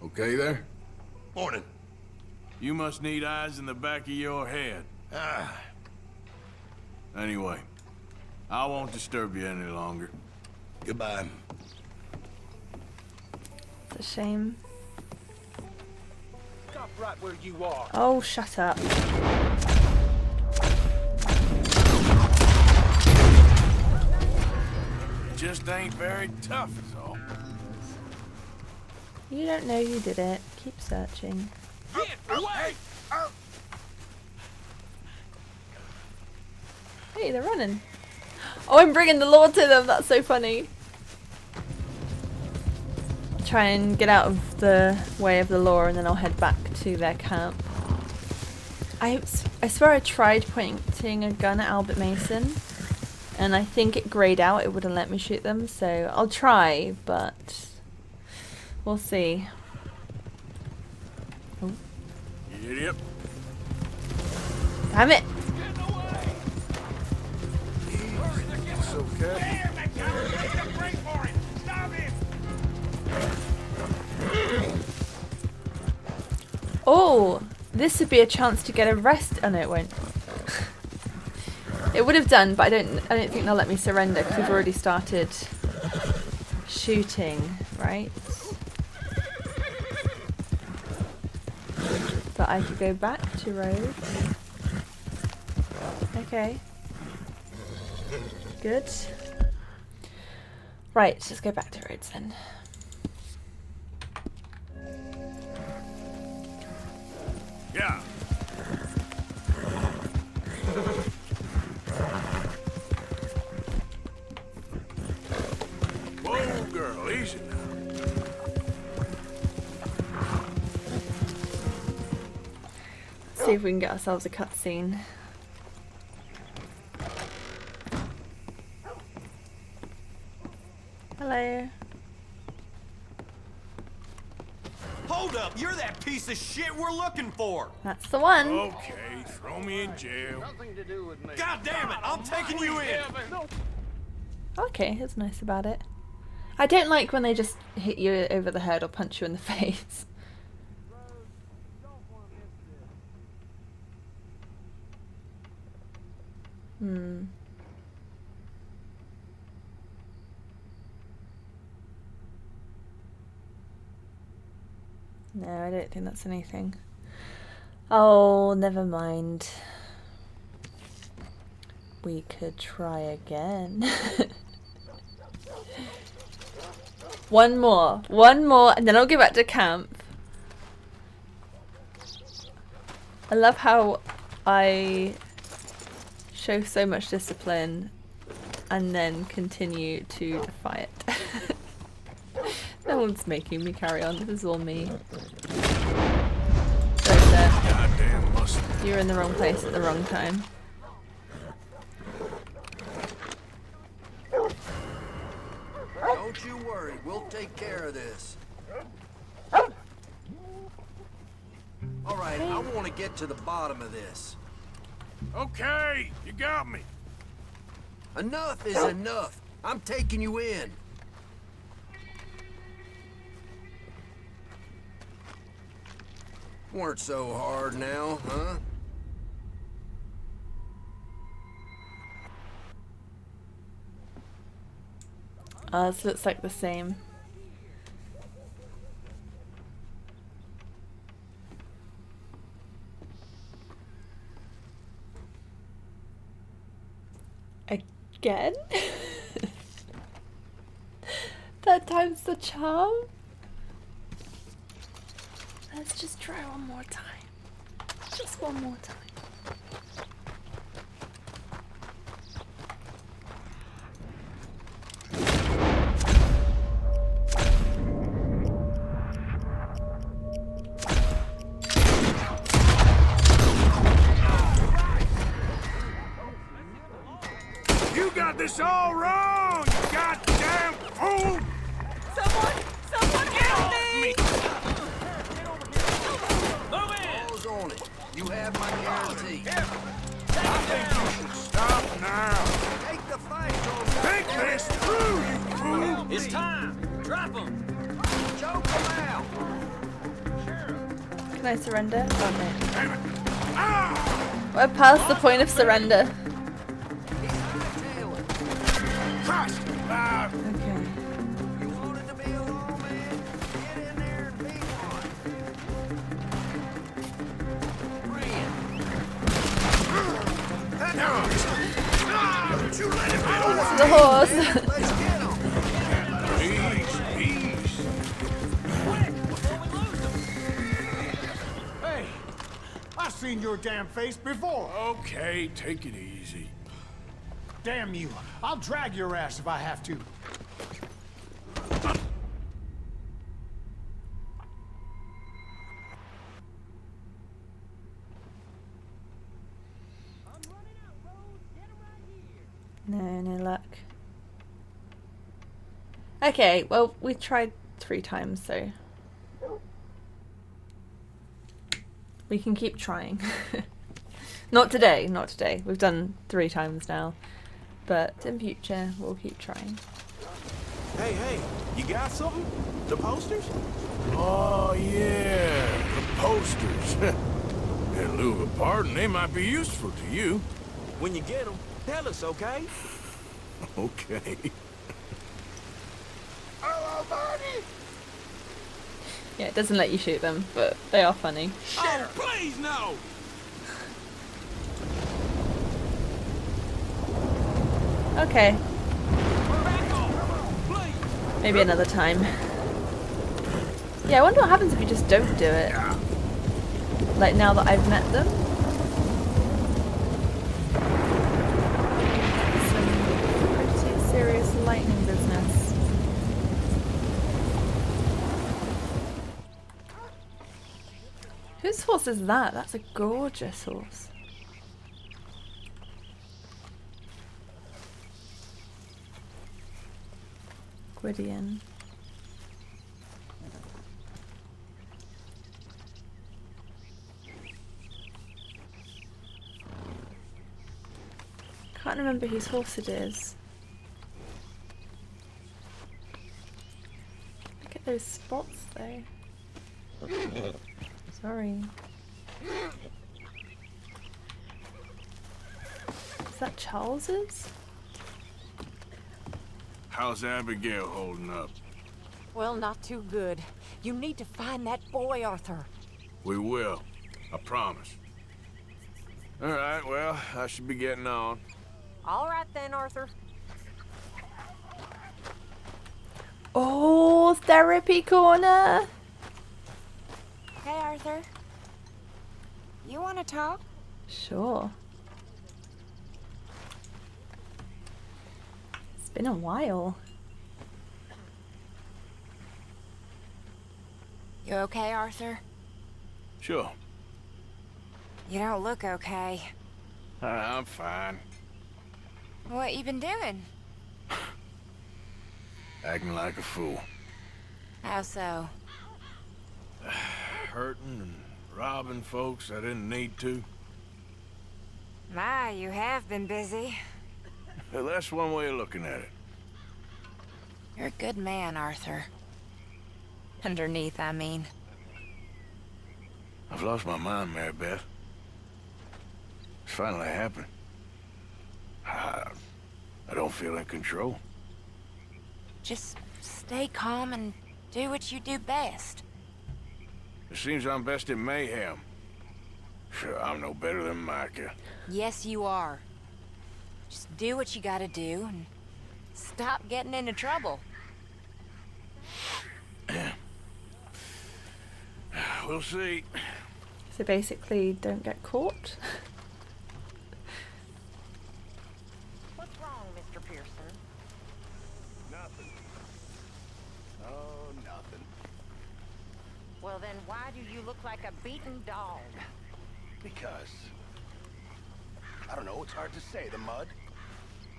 Okay there? Morning. You must need eyes in the back of your head. Anyway, I won't disturb you any longer. Goodbye. It's a shame. Stop right where you are. Oh, shut up. Just ain't very tough is all. You don't know you did it. Keep searching. Get away! Hey, they're running. Oh, I'm bringing the law to them. That's so funny. Try and get out of the way of the law, and then I'll head back to their camp. I swear I tried pointing a gun at Albert Mason, and I think it grayed out. It wouldn't let me shoot them, so I'll try, but we'll see. Oh. Idiot. Damn it! It's okay. Oh, this would be a chance to get a rest. Oh no, it won't. It would have done, but I don't think they'll let me surrender because we've already started shooting, right? But I could go back to Rhodes. Okay. Good. Right, let's go back to Rhodes then. Yeah. Whoa, girl, easy now. Let's see if we can get ourselves a cutscene. Hello. Hold up, you're that piece of shit we're looking for. That's the one. Okay, throw me in jail. Nothing to do with me. God damn it, I'm taking you in. Okay, that's nice about it. I don't like when they just hit you over the head or punch you in the face. Hmm. No, I don't think that's anything. Oh, never mind. We could try again. One more, and then I'll go back to camp. I love how I show so much discipline and then continue to defy it. No one's making me carry on. This is all me. Right there. Goddamn mustard. You're in the wrong place at the wrong time. Don't you worry, we'll take care of this. All right, I want to get to the bottom of this. Okay, you got me. Enough is enough. I'm taking you in. Weren't so hard now, huh? This looks like the same. I Again? Third time's the charm? Let's just try one more time. Just one more time. You got this all wrong, you goddamn fool! Someone help me! Move in! Close on it. You have my guarantee. I think you should stop now. Take the fight over. Think this through, you fool! It's time. Drop him. Choke him out. Can I surrender? Oh no. We're past the point of surrender. Okay. You wanted to be a lawman? Get in there and be one. Don't you let him get This is the horse. Let's get him. Peace. Hey, I've seen your damn face before. Okay, take it easy. Damn you. I'll drag your ass if I have to. No luck. Okay, well, we tried 3 times, so we can keep trying. Not today, not today. We've done 3 times now, but in future we'll keep trying. Hey, you got something? The posters? Oh, yeah, the posters. In lieu of a pardon, they might be useful to you. When you get them, tell us, okay? Okay. Hello, buddy! Yeah, it doesn't let you shoot them, but they are funny. Oh, please, no! Okay. Maybe another time. Yeah, I wonder what happens if you just don't do it. Like now that I've met them. Some pretty serious lightning business. Whose horse is that? That's a gorgeous horse. Gwydion. Can't remember whose horse it is. Look at those spots though. Sorry. Is that Charles's? How's Abigail holding up? Well, not too good. You need to find that boy, Arthur. We will. I promise. All right, well, I should be getting on. All right then, Arthur. Oh, therapy corner. Hey, Arthur. You want to talk? Sure. It's been a while. You okay, Arthur? Sure. You don't look okay. I'm fine. What you been doing? Acting like a fool. How so? Hurting and robbing folks I didn't need to. My, you have been busy. Well, that's one way of looking at it. You're a good man, Arthur. Underneath, I mean. I've lost my mind, Mary Beth. It's finally happened. I don't feel in control. Just stay calm and do what you do best. It seems I'm best in mayhem. Sure, I'm no better than Micah. Yes, you are. Just do what you gotta do and stop getting into trouble. We'll see. So basically, don't get caught. What's wrong, Mr. Pearson? Nothing. Oh, nothing. Well then, why do you look like a beaten dog? Because... I don't know, it's hard to say. The mud,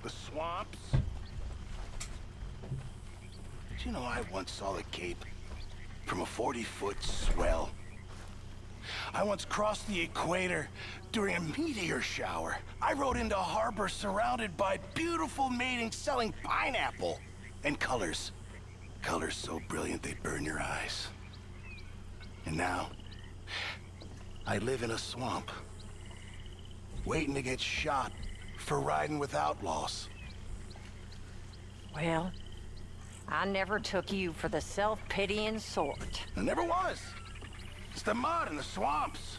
the swamps. Do you know I once saw the Cape from a 40-foot swell? I once crossed the equator during a meteor shower. I rode into a harbor surrounded by beautiful maidens selling pineapple and colors. Colors so brilliant they burn your eyes. And now, I live in a swamp, waiting to get shot for riding with outlaws. Well, I never took you for the self-pitying sort. I never was. It's the mud and the swamps.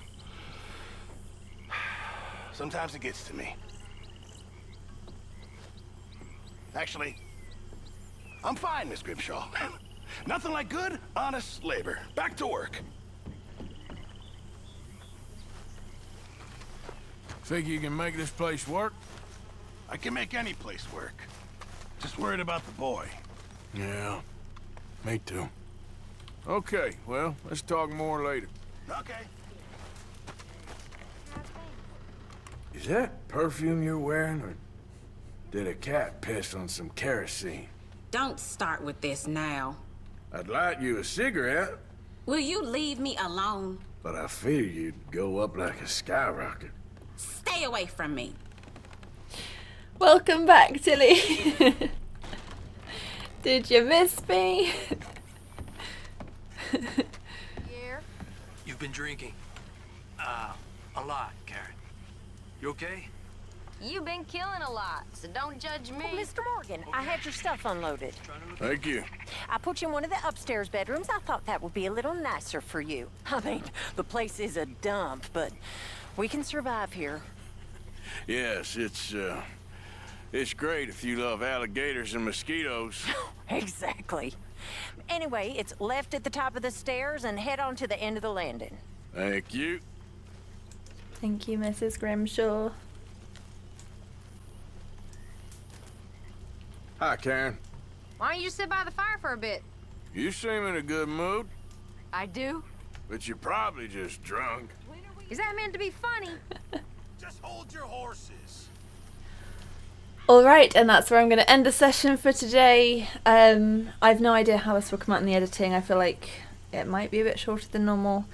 Sometimes it gets to me. Actually, I'm fine, Miss Grimshaw. Nothing like good, honest labor. Back to work. Think you can make this place work? I can make any place work. Just worried about the boy. Yeah, me too. Okay, well, let's talk more later. Okay. Is that perfume you're wearing, or did a cat piss on some kerosene? Don't start with this now. I'd light you a cigarette, Will you leave me alone? but I fear you'd go up like a skyrocket. Stay away from me. Welcome back, Tilly. Did you miss me? Yeah. You've been drinking. A lot, Karen. You okay? You've been killing a lot, so don't judge me. Oh, Mr. Morgan, I had your stuff unloaded. Thank you. I put you in one of the upstairs bedrooms. I thought that would be a little nicer for you. I mean, the place is a dump, but we can survive here. Yes, it's great if you love alligators and mosquitoes. Exactly. Anyway, it's left at the top of the stairs and head on to the end of the landing. Thank you. Thank you, Mrs. Grimshaw. Hi, Karen. Why don't you sit by the fire for a bit? You seem in a good mood, I do. but you're probably just drunk. Is that meant to be funny? Just hold your horses. Alright, and that's where I'm going to end the session for today. I've no idea how this will come out in the editing. I feel like it might be a bit shorter than normal,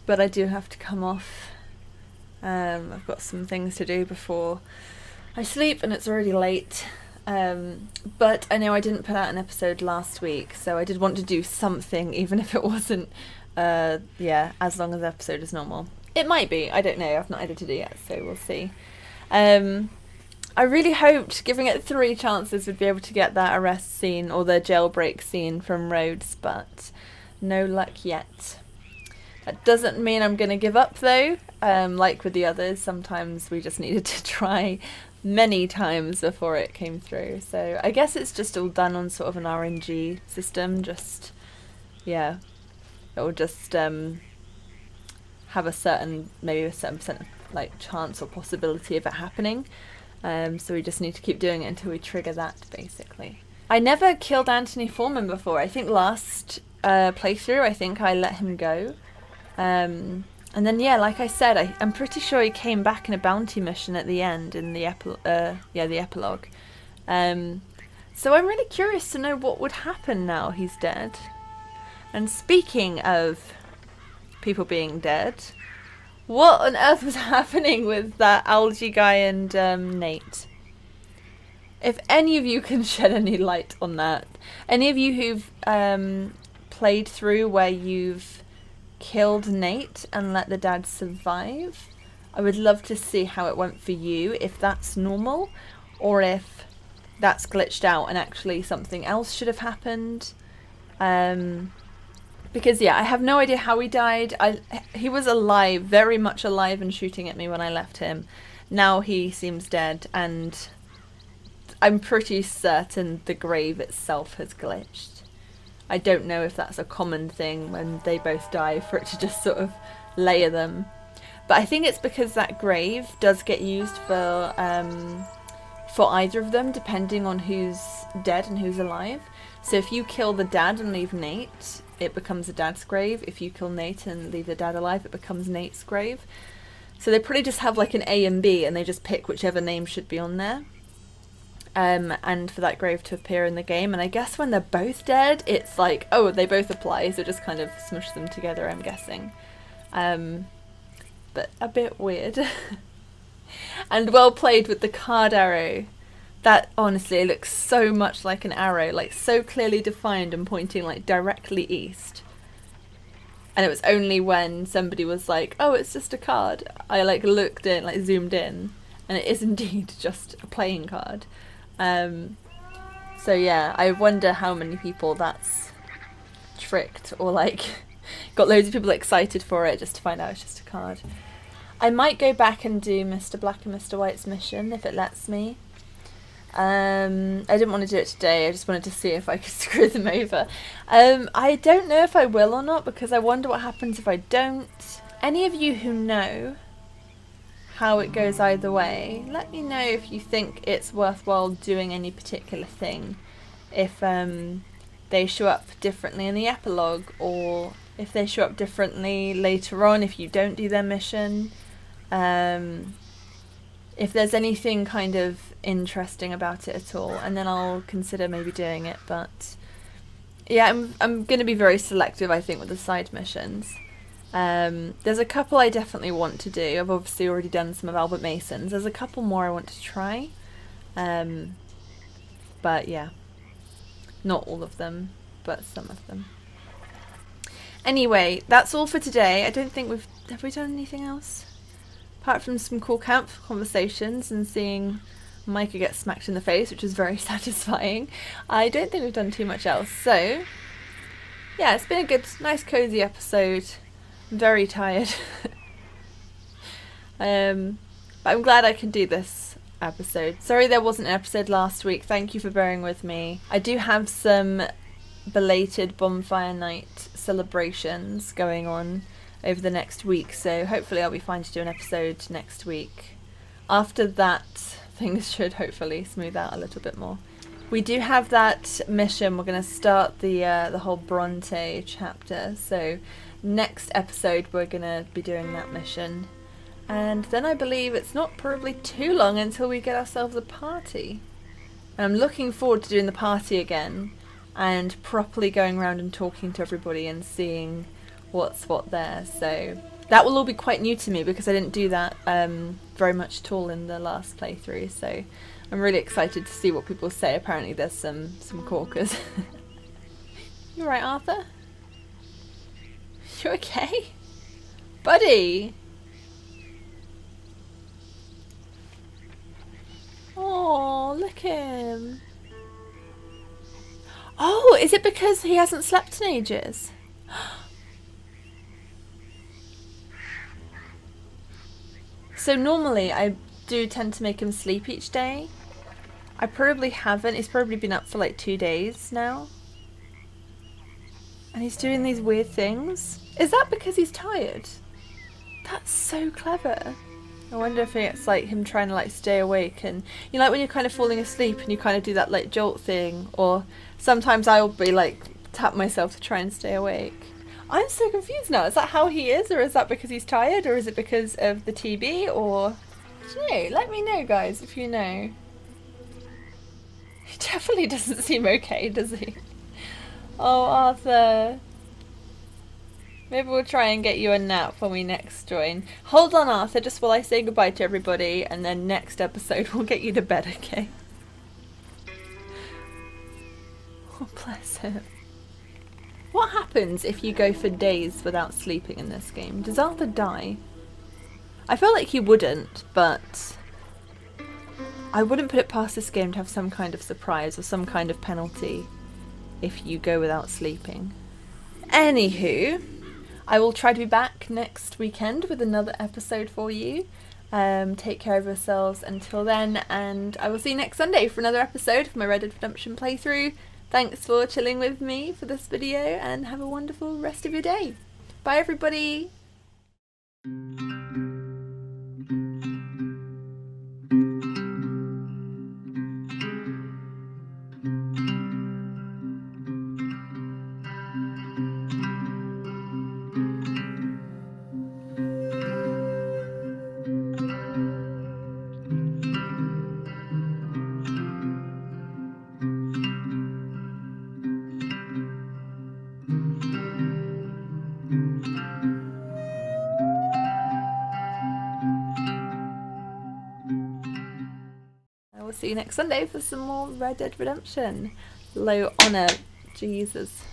but I do have to come off. I've got some things to do before I sleep, and it's already late. But I know I didn't put out an episode last week, so I did want to do something, even if it wasn't, as long as the episode is normal. It might be, I don't know, I've not edited it yet, so we'll see. I really hoped, giving it 3 chances, we'd be able to get that arrest scene, or the jailbreak scene from Rhodes, but no luck yet. That doesn't mean I'm going to give up, though. Like with the others, sometimes we just needed to try many times before it came through. So I guess it's just all done on sort of an RNG system. Just, yeah, it will just have a certain, maybe a certain percent like chance or possibility of it happening. So we just need to keep doing it until we trigger that, basically. I never killed Anthony Foreman before. I think last playthrough, I think I let him go. And then, yeah, like I said, I'm pretty sure he came back in a bounty mission at the end in the the epilogue. So I'm really curious to know what would happen now he's dead. And speaking of people being dead, what on earth was happening with that algae guy and Nate? If any of you can shed any light on that, any of you who've played through where you've killed Nate and let the dad survive, I would love to see how it went for you, if that's normal or if that's glitched out and actually something else should have happened. Because yeah, I have no idea how he died. He was alive, very much alive and shooting at me when I left him. Now he seems dead, and I'm pretty certain the grave itself has glitched. I don't know if that's a common thing when they both die for it to just sort of layer them. But I think it's because that grave does get used for either of them, depending on who's dead and who's alive. So if you kill the dad and leave Nate, it becomes the dad's grave. If you kill Nate and leave the dad alive, it becomes Nate's grave. So they probably just have like an A and B, and they just pick whichever name should be on there. And for that grave to appear in the game. And I guess when they're both dead, it's like, oh, they both apply, so just kind of smush them together, I'm guessing. But a bit weird. And well played with the card arrow. That honestly looks so much like an arrow, like so clearly defined and pointing like directly east. And it was only when somebody was like, oh, it's just a card, I like looked in, like zoomed in, and it is indeed just a playing card. So yeah, I wonder how many people that's tricked, or like got loads of people excited for it just to find out it's just a card. I might go back and do Mr. Black and Mr. White's mission if it lets me. I didn't want to do it today, I just wanted to see if I could screw them over. I don't know if I will or not, because I wonder what happens if I don't. Any of you who know how it goes either way, let me know if you think it's worthwhile doing any particular thing. If they show up differently in the epilogue, or if they show up differently later on if you don't do their mission. If there's anything kind of interesting about it at all, and then I'll consider maybe doing it. But yeah, I'm going to be very selective, I think, with the side missions. There's a couple I definitely want to do. I've obviously already done some of Albert Mason's. There's a couple more I want to try. But yeah, not all of them, but some of them. Anyway, that's all for today. I don't think have we done anything else? Apart from some cool camp conversations and seeing Micah get smacked in the face, which is very satisfying. I don't think we've done too much else. So yeah, it's been a good, nice, cozy episode. I'm very tired. But I'm glad I can do this episode. Sorry there wasn't an episode last week. Thank you for bearing with me. I do have some belated bonfire night celebrations going on over the next week, so hopefully I'll be fine to do an episode next week. After that, things should hopefully smooth out a little bit more. We do have that mission. We're going to start the whole Bronte chapter, so next episode we're going to be doing that mission, and then I believe it's not probably too long until we get ourselves a party. And I'm looking forward to doing the party again and properly going around and talking to everybody and seeing what's what there. So that will all be quite new to me because I didn't do that very much at all in the last playthrough, so I'm really excited to see what people say. Apparently there's some corkers. You right, Arthur? You okay? Buddy! Oh, look at him. Oh, is it because he hasn't slept in ages? So normally I do tend to make him sleep each day. I probably haven't. He's probably been up for like 2 days now. And he's doing these weird things. Is that because he's tired? That's so clever. I wonder if it's like him trying to like stay awake, and you know, like when you're kind of falling asleep and you kind of do that like jolt thing, or sometimes I'll be like tap myself to try and stay awake. I'm so confused now. Is that how he is, or is that because he's tired, or is it because of the TB, or I don't know. Let me know, guys, if you know. He definitely doesn't seem okay, does he? Oh, Arthur. Maybe we'll try and get you a nap when we next join. Hold on, Arthur, just while I say goodbye to everybody, and then next episode we'll get you to bed, okay? Oh, bless him. What happens if you go for days without sleeping in this game? Does Arthur die? I feel like he wouldn't, but I wouldn't put it past this game to have some kind of surprise or some kind of penalty if you go without sleeping. Anywho, I will try to be back next weekend with another episode for you. Take care of yourselves until then, and I will see you next Sunday for another episode of my Red Dead Redemption playthrough. Thanks for chilling with me for this video, and have a wonderful rest of your day. Bye everybody! I will see you next Sunday for some more Red Dead Redemption. Low honour. Jesus.